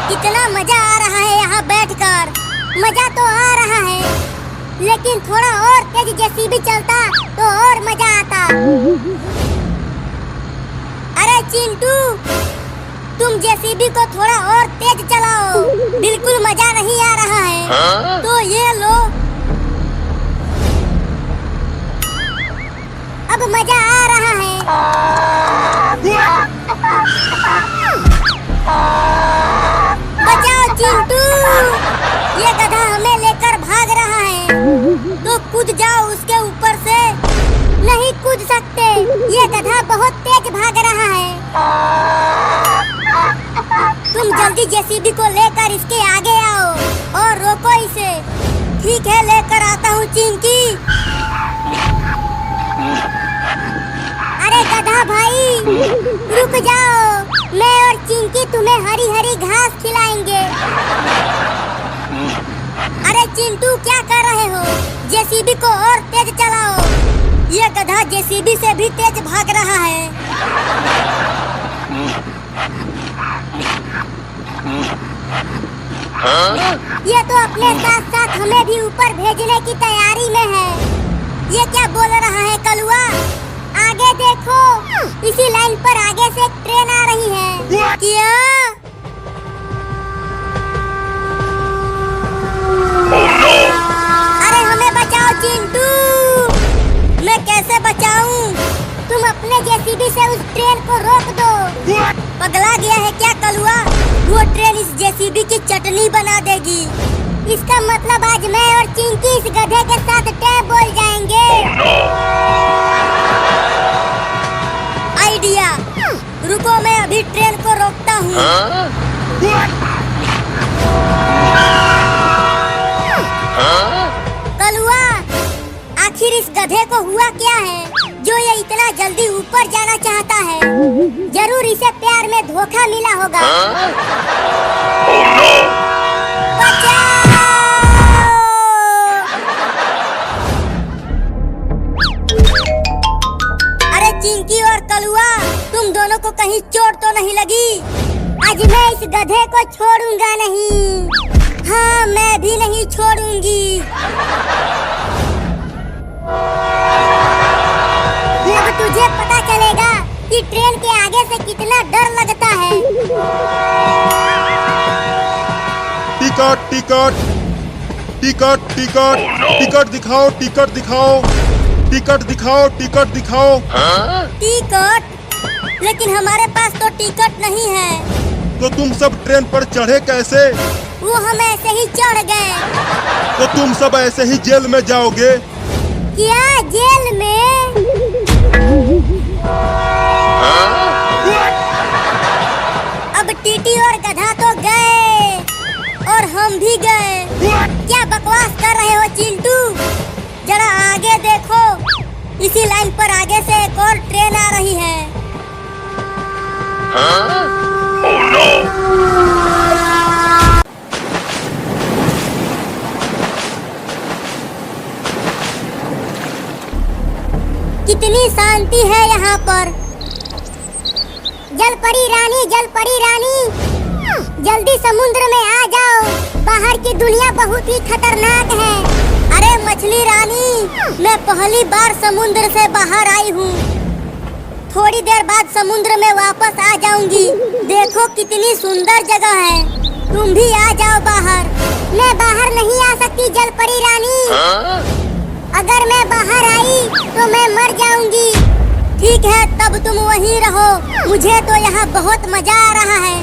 कितना मजा आ रहा है यहाँ बैठकर। मजा तो आ रहा है, लेकिन थोड़ा और तेज जेसीबी चलता तो और मजा आता। अरे चिंटू, तुम जेसीबी को थोड़ा और तेज चलाओ, बिल्कुल मजा नहीं आ रहा है। तो ये लो, अब मजा आ रहा है। बचाओ चिंटू, ये गधा हमें लेकर भाग रहा है। तो कूद जाओ उसके ऊपर से। नहीं कूद सकते, ये गधा बहुत तेज भाग रहा है। तुम जल्दी जेसीबी को लेकर इसके आगे आओ और रोको इसे। ठीक है, लेकर आता हूँ चिंकी। अरे गधा भाई, रुक जाओ, मैं और चिंकी तुम्हें हरी हरी घास खिलाएंगे। अरे चिंटू, क्या कर रहे हो? जेसीबी को और तेज चलाओ। ये गधा जेसीबी से भी तेज भाग रहा है। ये तो अपने साथ साथ हमें भी ऊपर भेजने की तैयारी में है। ये क्या बोल रहा है कलुआ? आगे देखो, इसी लाइन पर आगे से एक ट्रेन आ रही है। क्या? अरे हमें बचाओ चिंटू। मैं कैसे बचाऊं? तुम अपने जेसीबी से उस ट्रेन को रोक दो। पगला गया है क्या कलुआ? वो ट्रेन इस जेसीबी की चटनी बना देगी। इसका मतलब आज मैं और चिंकी इस गधे के साथ टैब बोल जाएंगे। आइडिया, रुको मैं अभी ट्रेन को रोकता हूँ। कलुआ, आखिर इस गधे को हुआ क्या है जो ये इतना जल्दी ऊपर जाना चाहता है? जरूर इसे प्यार में धोखा मिला होगा। बचाओ! अरे चिंकी और कलुआ, तुम दोनों को कहीं चोट तो नहीं लगी? आज मैं इस गधे को छोड़ूंगा नहीं। हाँ, मैं भी नहीं छोड़ूंगी। अब तुझे पता चलेगा कि ट्रेन के आगे से कितना डर लगता है। Ticket ticket ticket ticket ticket दिखाओ, टिकट दिखाओ, टिकट दिखाओ, टिकट दिखाओ। टिकट? लेकिन हमारे पास तो टिकट नहीं है। तो तुम सब ट्रेन पर चढ़े कैसे? वो हम ऐसे ही चढ़ गए। तो तुम सब ऐसे ही जेल में जाओगे? क्या जेल में? अब टीटी और गधा तो गए और हम भी गए। क्या बकवास कर रहे हो चिंटू? जरा आगे देखो, इसी लाइन पर आगे से एक और ट्रेन आ रही है। Oh no! कितनी शांति है यहाँ पर। जलपरी रानी, जलपरी रानी, जल्दी समुद्र में आ जाओ। बाहर की दुनिया बहुत ही खतरनाक है। अरे मछली रानी, मैं पहली बार समुद्र से बाहर आई हूँ। थोड़ी देर बाद समुद्र में वापस आ जाऊंगी। देखो कितनी सुंदर जगह है। तुम भी आ जाओ बाहर। मैं बाहर नहीं आ सकती जलपरी रानी। अगर मैं बाहर आई तो मैं मर जाऊंगी। ठीक है, तब तुम वहीं रहो। मुझे तो यहाँ बहुत मजा आ रहा है।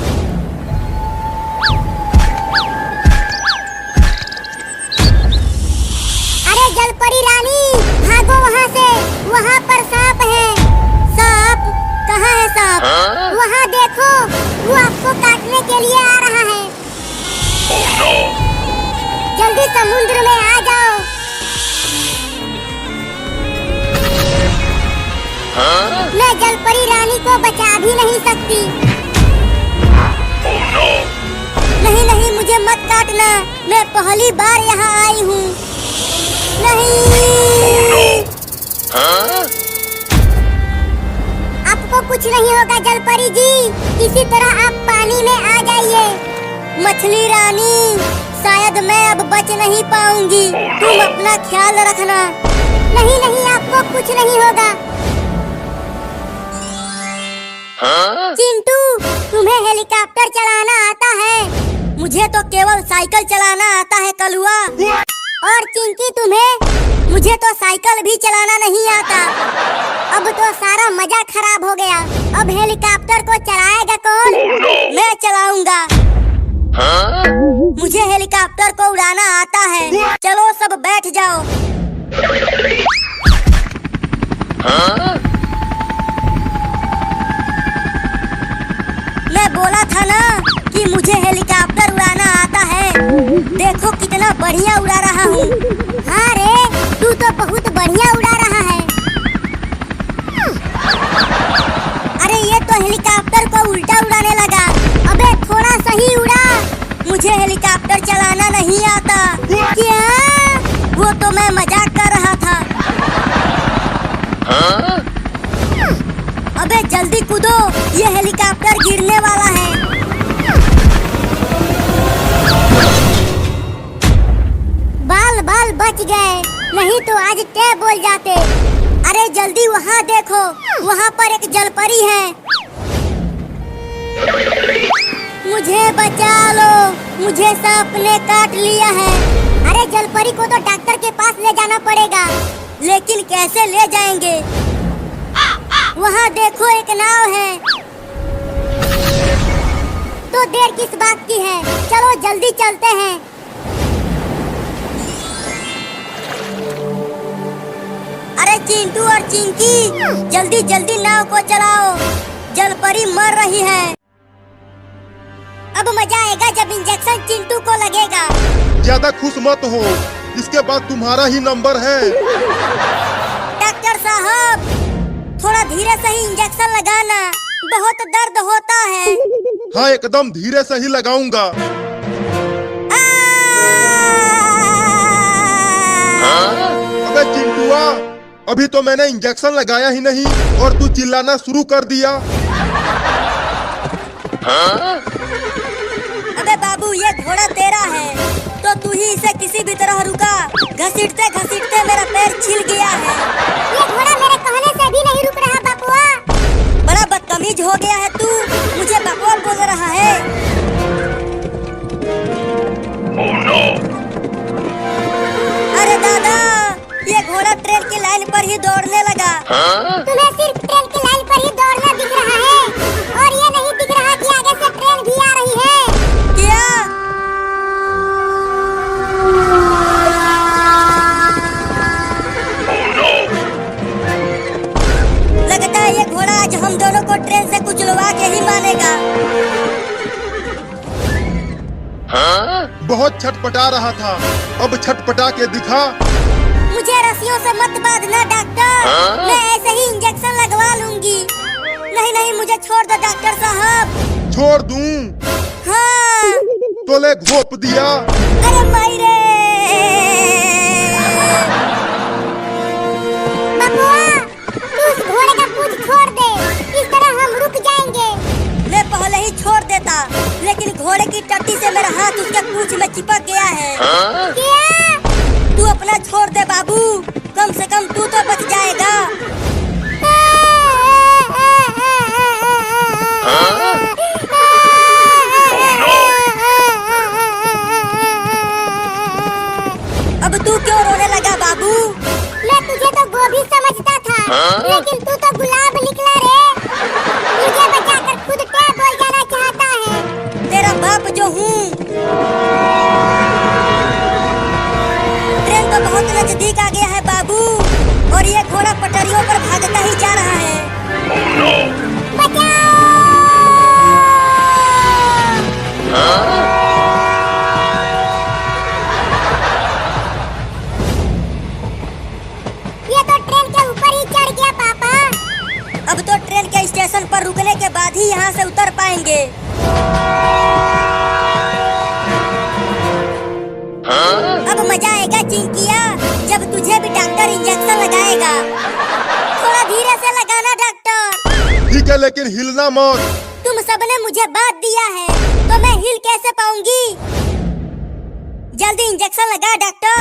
अरे जलपरी रानी, भागो वहाँ से। वहाँ पर सांप है। सांप? कहाँ है सांप? वहाँ देखो, वो आपको काटने के लिए आ रहा है। Oh no! जल्दी समुद्र में आ जाओ। मैं जलपरी रानी को बचा भी नहीं सकती। Oh no! नहीं नहीं, मुझे मत काटना। मैं पहली बार यहाँ आई हूँ। नहीं। Oh no! आपको कुछ नहीं होगा जलपरी जी, किसी तरह आप पानी में आ जाइए। मछली रानी, शायद मैं अब बच नहीं पाऊंगी, तुम अपना ख्याल रखना। नहीं नहीं, आपको कुछ नहीं होगा। चिंटू, तुम्हें हेलीकॉप्टर चलाना आता है? मुझे तो केवल साइकिल चलाना आता है कलुआ। और चिंकी तुम्हें? मुझे तो साइकिल भी चलाना नहीं आता। अब तो सारा मजा खराब हो गया। अब हेलीकॉप्टर को चलाएगा कौन? मैं चलाऊंगा। मुझे हेलीकॉप्टर को उड़ाना आता है। चलो सब बैठ जाओ। मैं बोला था ना कि मुझे हेलीकॉप्टर उड़ाना आता है। देखो कितना बढ़िया उड़ा रहा हूँ। हाँ रे, तू तो बहुत बढ़िया उड़ा रहा है। अरे ये तो हेलीकॉप्टर को उल्टा उड़ाने लगा। अबे थोड़ा सही उड़ा। मुझे हेलीकॉप्टर चलाना नहीं आता। क्या? वो तो मैं मजाक कर रहा था। अबे जल्दी कूदो, ये हेलीकॉप्टर गिरने वाला है। बाल बाल बच गए, नहीं तो आज टे बोल जाते। अरे जल्दी वहाँ देखो, वहाँ पर एक जलपरी है। मुझे बचा लो, मुझे सांप ने काट लिया है। अरे जलपरी को तो डॉक्टर के पास ले जाना पड़ेगा, लेकिन कैसे ले जाएंगे? वहाँ देखो एक नाव है। तो देर किस बात की है, चलो जल्दी चलते हैं। अरे चिंटू और चिंकी, जल्दी जल्दी नाव को चलाओ, जलपरी मर रही है। अब मजा आएगा जब इंजेक्शन चिंटू को लगेगा। ज्यादा खुश मत हो, इसके बाद तुम्हारा ही नंबर है। डॉक्टर साहब, थोड़ा धीरे से ही इंजेक्शन लगाना, बहुत दर्द होता है। हाँ, एकदम धीरे से ही लगाऊंगा। अबे चिंटुआ, अभी तो मैंने इंजेक्शन लगाया ही नहीं और तू चिल्लाना शुरू कर दिया। अबे बाबू, ये घोड़ा तेरा है, तो तू ही इसे किसी भी तरह रुका। घसीटते घसीटते मेरा पैर छिल गया है। ये घोड़ा मेरे कहने से भी नहीं रुक रहा बापुआ। बड़ा बदतमीज हो गया है तू, मुझे बकवाल बोल रहा है। Oh no! अरे दादा, ये घोड़ा ट्रेन की लाइन पर ही दौड़ने लगा। तुम्हें सिर्फ ट्रेन की लाइन पर ही दौड़ना दिख रहा है, और ये नहीं दिख रहा कि आगे से ट्रेन भी आ रही है। क्या? लगता है ये घोड़ा आज हम दोनों को ट्रेन से कुचलवा के ही मानेगा। बहुत छटपटा रहा था, अब छटपटा के दिखा। मुझे रस्सियों से मत बांधना डॉक्टर, मैं ऐसे ही इंजेक्शन लगवा लूंगी। नहीं नहीं, मुझे छोड़ दो डॉक्टर साहब। छोड़ दूं? हाँ। तो ले घोप दिया। अरे मायरे! बबुआ, तू उस घोड़े का पूंछ छोड़ दे, इस तरह हम रुक जाएंगे। मैं पहले ही छोड़ देता, लेकिन घोड़े की टट्टी से मेरा हाथ उसके पूंछ में चिपक गया है। क्या? तू अपना छोड़ दे बाबू, कम से कम तू तो बच जाएगा। अब तू क्यों रोने लगा बाबू? मैं तुझे तो गोभी समझता था, लेकिन तू तो गुलाब निकला रे। मुझे बचाकर खुद क्या बोल जाना चाहता है? तेरा बाप जो हूँ। ट्रेन तो बहुत नजदीक आ गया है बाबू, और ये घोड़ा पटरियों पर भागता ही जा रहा है। Oh no! बचाओ! ये तो ट्रेन के ऊपर ही चढ़ गया पापा। अब तो ट्रेन के स्टेशन पर रुकने के बाद ही यहाँ से उतर पाएंगे। अब मजा आएगा चिंकिया, जब तुझे भी डॉक्टर इंजेक्शन लगाएगा। थोड़ा धीरे से लगाना डॉक्टर। ठीक है लेकिन हिलना मत। तुम सबने मुझे बात दिया है तो मैं हिल कैसे पाऊंगी? जल्दी इंजेक्शन लगा डॉक्टर।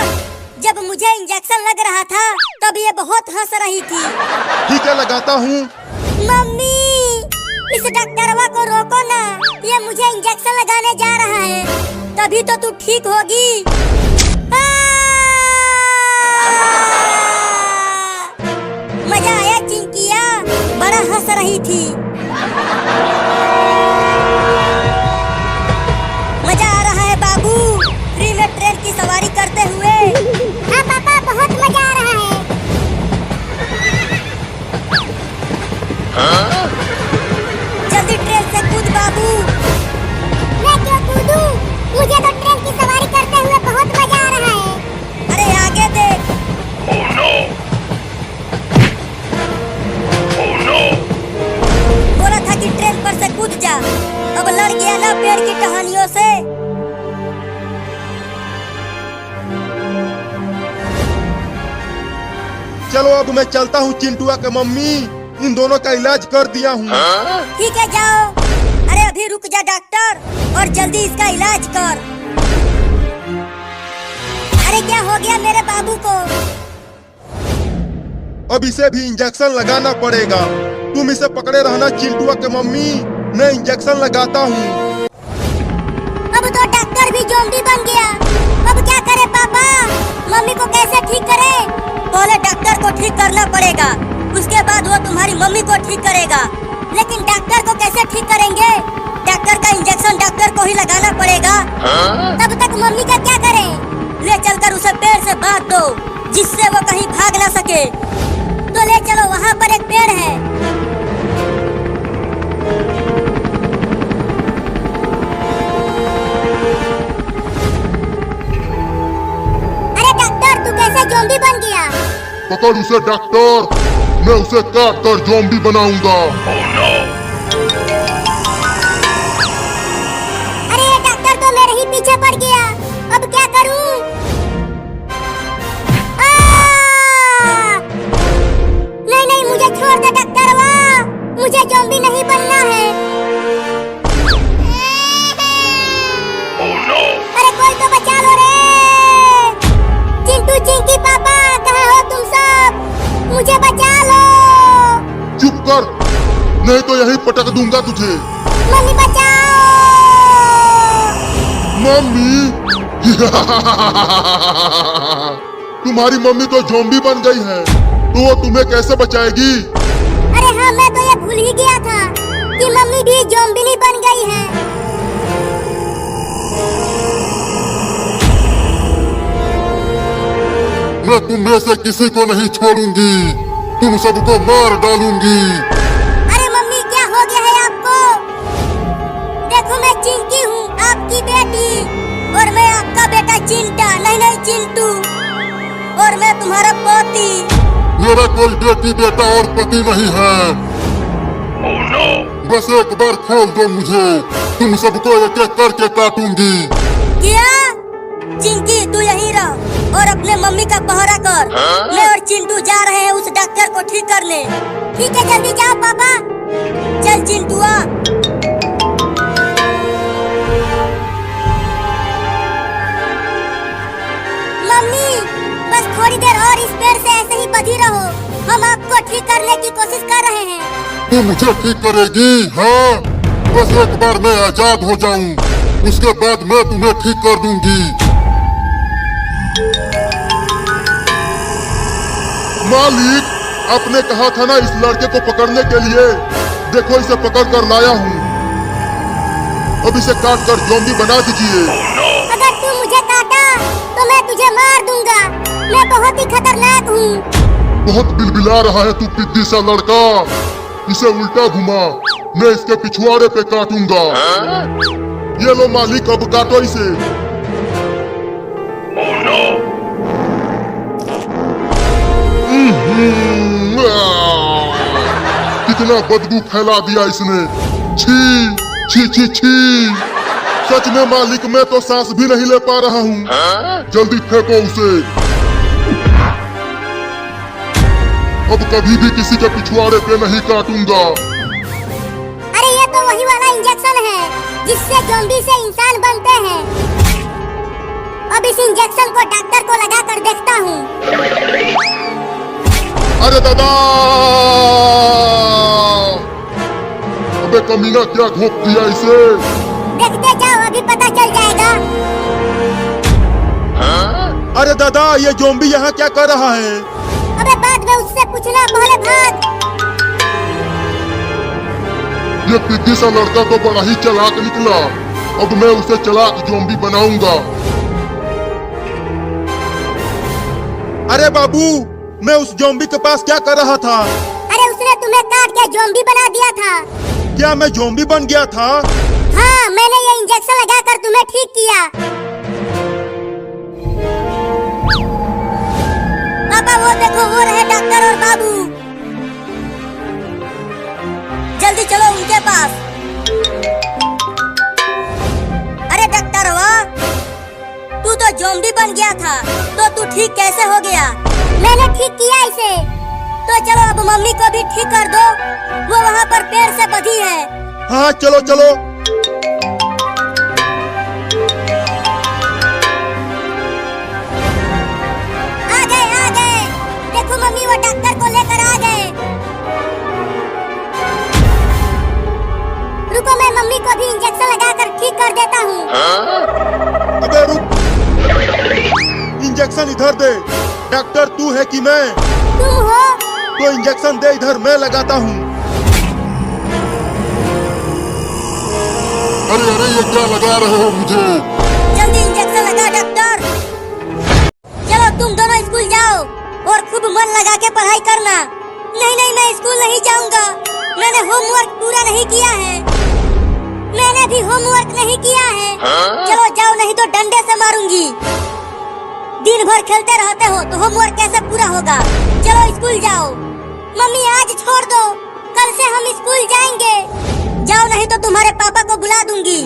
जब मुझे इंजेक्शन लग रहा था तब ये बहुत हंस रही थी। ठीक है लगाता हूँ। मम्मी, इस डॉक्टरवा को रोको ना, ये मुझे इंजेक्शन लगाने जा रहा है, तभी तो तू ठीक होगी। मजा आया चिंकिया, बड़ा हंस रही थी। मजा आ रहा है बाबू, फ्री में ट्रेन की सवारी करते हुए। हाँ पापा, बहुत मजा आ रहा है। जल्दी ट्रेन से कूद बाबू। मैं क्यों कूदूं? मुझे तो ट्रेन की सवारी करते हुए बहुत मजा आ रहा है। अरे आगे देख। Oh no! Oh no! बोला था कि ट्रेन पर से कूद जा, अब लड़ गया ना पेड़ की टहनियों से। चलो अब मैं चलता हूँ चिंटुआ के मम्मी, इन दोनों का इलाज कर दिया हूँ। ठीक है जाओ। अरे अभी रुक जा डॉक्टर, और जल्दी इसका इलाज कर। अरे क्या हो गया मेरे बाबू को? अब इसे भी इंजेक्शन लगाना पड़ेगा। तुम इसे पकड़े रहना चिंटुआ के मम्मी, मैं इंजेक्शन लगाता हूँ। अब तो डॉक्टर भी ज़ॉम्बी बन गया। अब क्या करे पापा? मम्मी को कैसे ठीक करे? पहले डॉक्टर को ठीक करना पड़ेगा, उसके बाद वो तुम्हारी मम्मी को ठीक करेगा। लेकिन डॉक्टर को कैसे ठीक करेंगे? डॉक्टर का इंजेक्शन डॉक्टर को ही लगाना पड़ेगा। तब तक मम्मी का क्या करें? ले चलकर उसे पेड़ से बांध दो, जिससे वो कहीं भाग ना सके। तो ले चलो, वहाँ पर एक पेड़ है। अरे डॉक्टर, तू कैसे ज़ॉम्बी बन गया? पकड़ उसे डॉक्टर, मैं उसे काट कर ज़ॉम्बी बनाऊंगा। Oh no! अरे ये डॉक्टर तो मेरे ही पीछे पड़ गया, अब क्या करूं? नहीं नहीं, मुझे छोड़ दे डॉक्टरवा, मुझे ज़ॉम्बी नहीं बनना है। Oh no! अरे कोई तो बचा लो रे। चिंटू, चिंकी पापा, कहाँ हो तुम सब? मुझे बचा लो। चुप कर, नहीं तो यही पटक दूंगा तुझे। मम्मी बचाओ। मम्मी तुम्हारी मम्मी तो ज़ॉम्बी बन गई है, तो वो तुम्हें कैसे बचाएगी? अरे हाँ, मैं तो ये भूल ही गया था कि मम्मी भी ज़ॉम्बी बन गई है। मैं तुम में से किसी को नहीं छोड़ूंगी, तुम सबको मार डालूंगी। अरे मम्मी, क्या हो गया है आपको? देखो मैं चिंकी हूँ, आपकी बेटी, और मैं आपका बेटा चिंटा, नहीं नहीं चिंटू, और मैं तुम्हारा पोती। मेरा कोई बेटी बेटा और पति नहीं है। Oh no! बस एक बार खोल दो मुझे, तुम सबको एक एक करके काटूंगी। क्या? चिंकी, तू यहीं रह और अपने मम्मी का पहरा कर। मैं और चिंटू जा रहे हैं उस डॉक्टर को ठीक करने। ठीक है, जल्दी जाओ पापा। चल चिंटुआ। मम्मी, बस थोड़ी देर और इस पेड़ से ऐसे ही बंधी रहो, हम आपको ठीक करने की कोशिश कर रहे हैं। तू मुझे ठीक करेगी? हाँ, बस एक बार मैं आजाद हो जाऊं, उसके बाद मैं तुम्हें ठीक कर दूंगी। मालिक, आपने कहा था ना इस लड़के को पकड़ने के लिए, देखो इसे पकड़ कर लाया हूँ। अब इसे काट कर ज़ॉम्बी बना दीजिए। अगर तू मुझे काटा तो मैं तुझे मार दूंगा, मैं बहुत ही खतरनाक हूँ। बहुत बिलबिला रहा है तू पिद्दी सा लड़का, इसे उल्टा घुमा, मैं इसके पिछवाड़े पे काटूंगा। ये लो मालिक, अब काटो इसे। Oh no! कितना बदबू फैला दिया इसने, छी छी छी छी। सच में मालिक, मैं तो सांस भी नहीं ले पा रहा हूँ। जल्दी फेंको उसे। अब कभी भी किसी के पिछवाड़े पे नहीं काटूंगा। जिससे ज़ॉम्बी से इंसान बनते हैं। अब इस इंजेक्शन को डॉक्टर को लगा कर देखता हूँ। अरे दादा! अबे कमीना क्या घोप दिया इसे? देखते जाओ, अभी पता चल जाएगा। अरे दादा, ये ज़ॉम्बी यहाँ क्या कर रहा है? अबे बाद में उससे पूछना, पहले भाग। ये पिग्गी सा लड़का तो बड़ा ही चालाक निकला। अब मैं उसे चालाक ज़ॉम्बी बनाऊंगा। अरे बाबू, मैं उस ज़ॉम्बी के पास क्या कर रहा था? अरे उसने तुम्हें काट के ज़ॉम्बी बना दिया था। क्या मैं ज़ॉम्बी बन गया था? हाँ, मैंने ये इंजेक्शन लगाकर तुम्हें ठीक किया। पापा वो देखो, वो रहे डॉक्टर और बाबू। जल्दी चलो उनके पास। अरे डॉक्टर वाह, तू तो ज़ॉम्बी बन गया था, तो तू ठीक कैसे हो गया? मैंने ठीक किया इसे। तो चलो अब मम्मी को भी ठीक कर दो, वो वहाँ पर पेड़ से बंधी है। हाँ चलो चलो। आ गए। देखो मम्मी, वो डॉक्टर को लेकर आ गए। रुको, मैं मम्मी को भी इंजेक्शन लगाकर ठीक कर देता हूँ। अबे रुक, इंजेक्शन इधर दे। डॉक्टर तू है कि मैं? तुम हो? तो इंजेक्शन दे इधर, मैं लगाता हूँ। अरे अरे, ये क्या लगा रहे हो मुझे? जल्दी इंजेक्शन लगा डॉक्टर। चलो तुम दोनों स्कूल जाओ और खूब मन लगा के पढ़ाई करना। नहीं, मैं स्कूल नहीं जाऊंगा। मैंने होमवर्क पूरा नहीं किया है। मैंने भी होमवर्क नहीं किया है। चलो जाओ, नहीं तो डंडे से मारूंगी। दिन भर खेलते रहते हो तो होमवर्क कैसे पूरा होगा? चलो स्कूल जाओ। मम्मी आज छोड़ दो, कल से हम स्कूल जाएंगे। जाओ, नहीं तो तुम्हारे पापा को बुला दूंगी।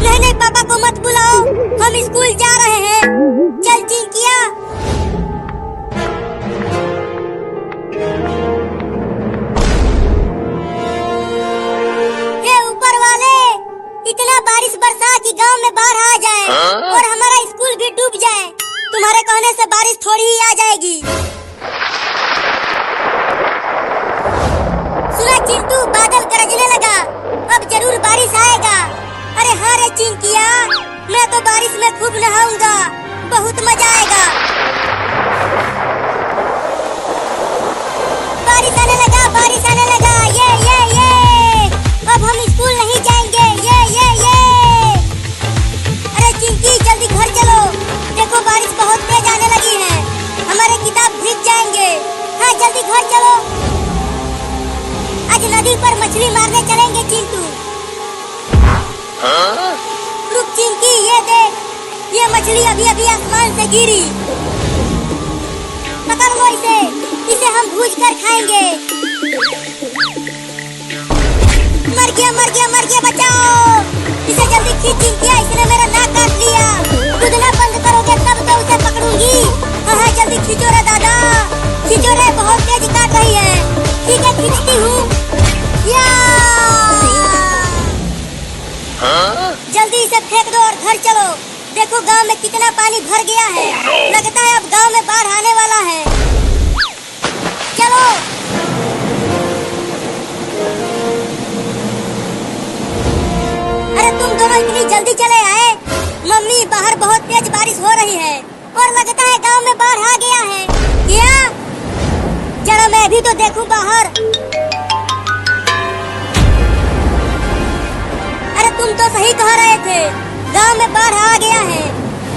नहीं, पापा को मत बुलाओ, हम स्कूल जा रहे हैं। चल चिंकिया। हे ऊपर वाले, इतना बारिश बरसा कि गांव में बाढ़ आ जाए और हमारा स्कूल भी डूब जाए। तुम्हारे कहने से बारिश थोड़ी ही आ जाएगी। सुना चिंटू, बादल गरजने लगा, अब जरूर बारिश आएगा। अरे हाँ रे चिंकिया, मैं तो बारिश में खूब नहाऊंगा, बहुत मजा आएगा। बारिश आने लगा। ये अब हम स्कूल नहीं जाएंगे। ये अरे चिंकी, जल्दी घर चलो। देखो बारिश बहुत तेज आने लगी है, हमारे किताब भीग जाएंगे। हाँ जल्दी घर चलो। आज नदी पर मछली मारने चलेंगे चिंटू। रुक चिंकी, ये देख, ये मछली अभी अभी आसमान से गिरी। पकड़ लो इसे हम भूज कर खाएंगे। मर गया, बचाओ इसे, जल्दी खींच चिंकिया, इसने मेरा नाक काट लिया। कूदना बंद करोगे तब तो उसे पकड़ूंगी। हाँ जल्दी खींचो रे दादा, खींचो रे, बहुत तेज काट रही है। ठीक है, खींचती हूँ। जल्दी इसे फेंक दो और घर चलो। देखो गांव में कितना पानी भर गया है। लगता है अब गांव में बाढ़ आने वाला है। चलो। अरे तुम दोनों इतनी जल्दी चले आए? मम्मी, बाहर बहुत तेज बारिश हो रही है और लगता है गांव में बाढ़ आ गया है। क्या? जरा मैं भी तो देखूं बाहर। अरे तुम तो सही कह रहे थे, गांव में बाढ़ आ गया है।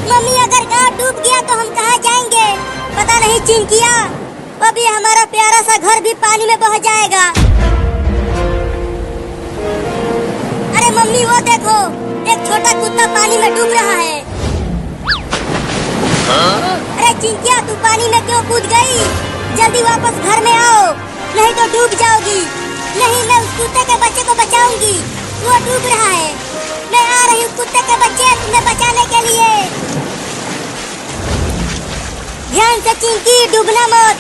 मम्मी, अगर गांव डूब गया तो हम कहाँ जाएंगे? पता नहीं चिंकिया, अभी हमारा प्यारा सा घर भी पानी में बह जाएगा। अरे मम्मी, वो देखो, एक छोटा कुत्ता पानी में डूब रहा है। अरे चिंकिया, तू पानी में क्यों कूद गई? जल्दी वापस घर में आओ, नहीं तो डूब जाओगी। नहीं, मैं उस कुत्ते के बच्चे को बचाऊंगी, वो डूब रहा है। मैं आ रही हूँ कुत्ते के बच्चे, तुम्हें बचाने के लिए। ध्यान से चिंकी, डूबना मत।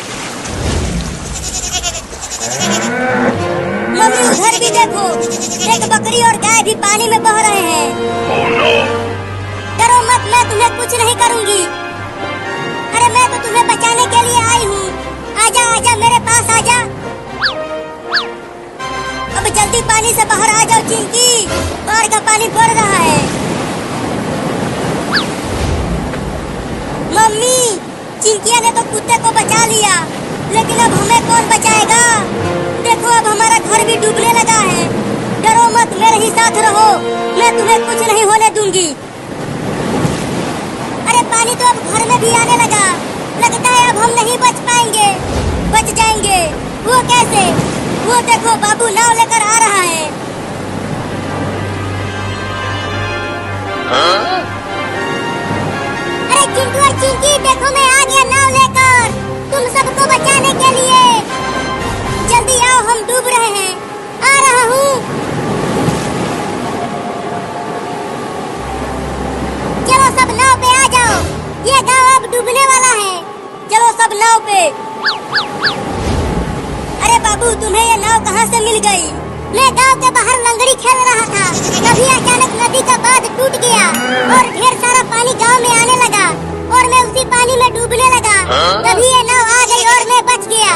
मम्मी उधर भी देखो, एक बकरी और गाय भी पानी में बह रहे हैं। Oh no! डरो मत, मैं तुम्हें कुछ नहीं करूंगी। अरे मैं तो तुम्हें बचाने के लिए आई हूँ। आजा आजा मेरे पास आजा। अब जल्दी पानी से बाहर आ जाओ चिंकी, बाढ़ का पानी बढ़ रहा है। मम्मी, चिंकिया ने तो कुत्ते को बचा लिया, लेकिन अब हमें कौन बचाएगा? देखो अब हमारा घर भी डूबने लगा है। डरो मत, मेरे ही साथ रहो, मैं तुम्हें कुछ नहीं होने दूंगी। अरे पानी तो अब घर में भी आने लगा, लगता है अब हम नहीं बच पाएंगे। बच जाएंगे, वो कैसे? वो देखो बाबू नाव लेकर आ रहा है। Huh? अरे चिंटू और चिंकी देखो, मैं आ गया नाव लेकर तुम सबको बचाने के लिए। जल्दी आओ, हम डूब रहे हैं। आ रहा हूँ। चलो सब नाव पे आ जाओ, ये गांव अब डूबने वाला है। चलो सब नाव पे। अरे बाबू, तुम्हें ये नाव कहाँ से मिल गई? मैं गांव के बाहर लंगड़ी खेल रहा था, तभी अचानक नदी का बांध टूट गया और ढेर सारा पानी गांव में आने लगा और मैं उसी पानी में डूबने लगा। तभी ये नाव आ गई और मैं बच गया।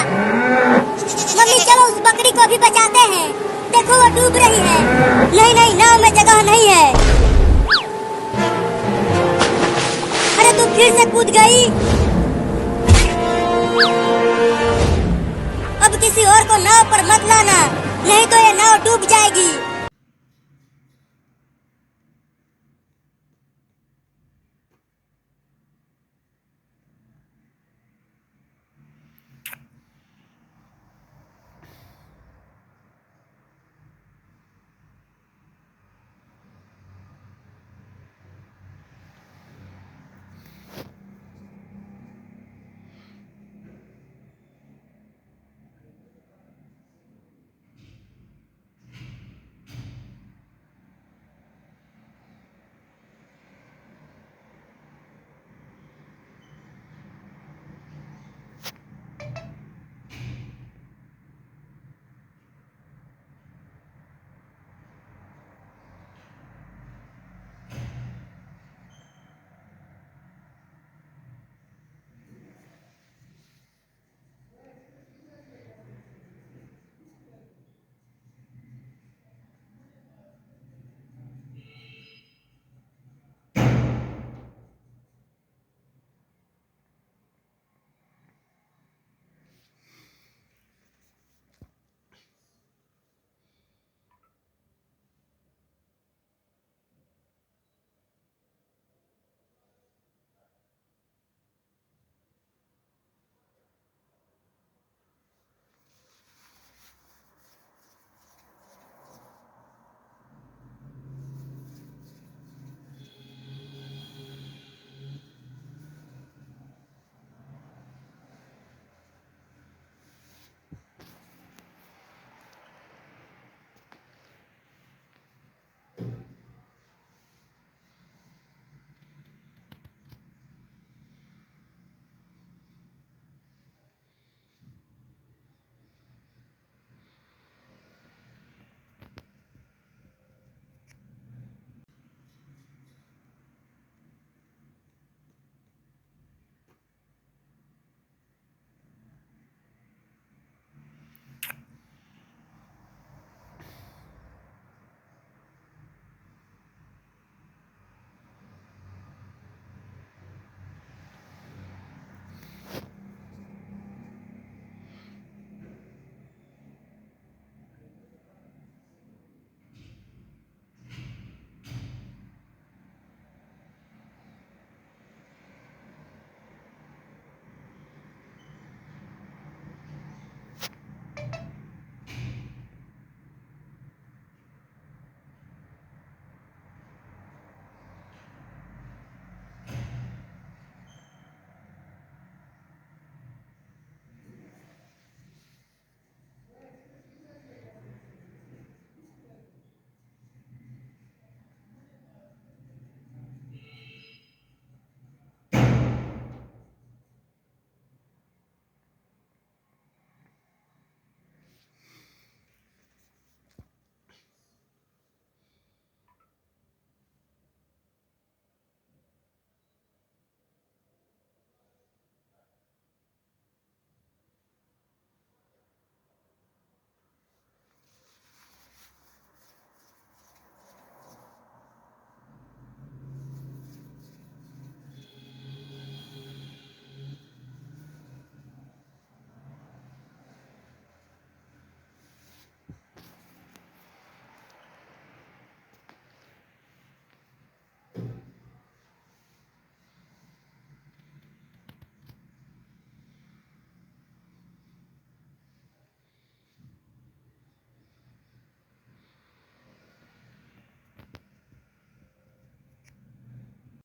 मम्मी चलो उस बकरी को भी बचाते हैं, देखो वो डूब रही है। नहीं नहीं, नाव में जगह नहीं है। अरे तू फिर से कूद गई। अब किसी और को नाव पर मत लाना, नहीं तो ये नाव डूब जाएगी।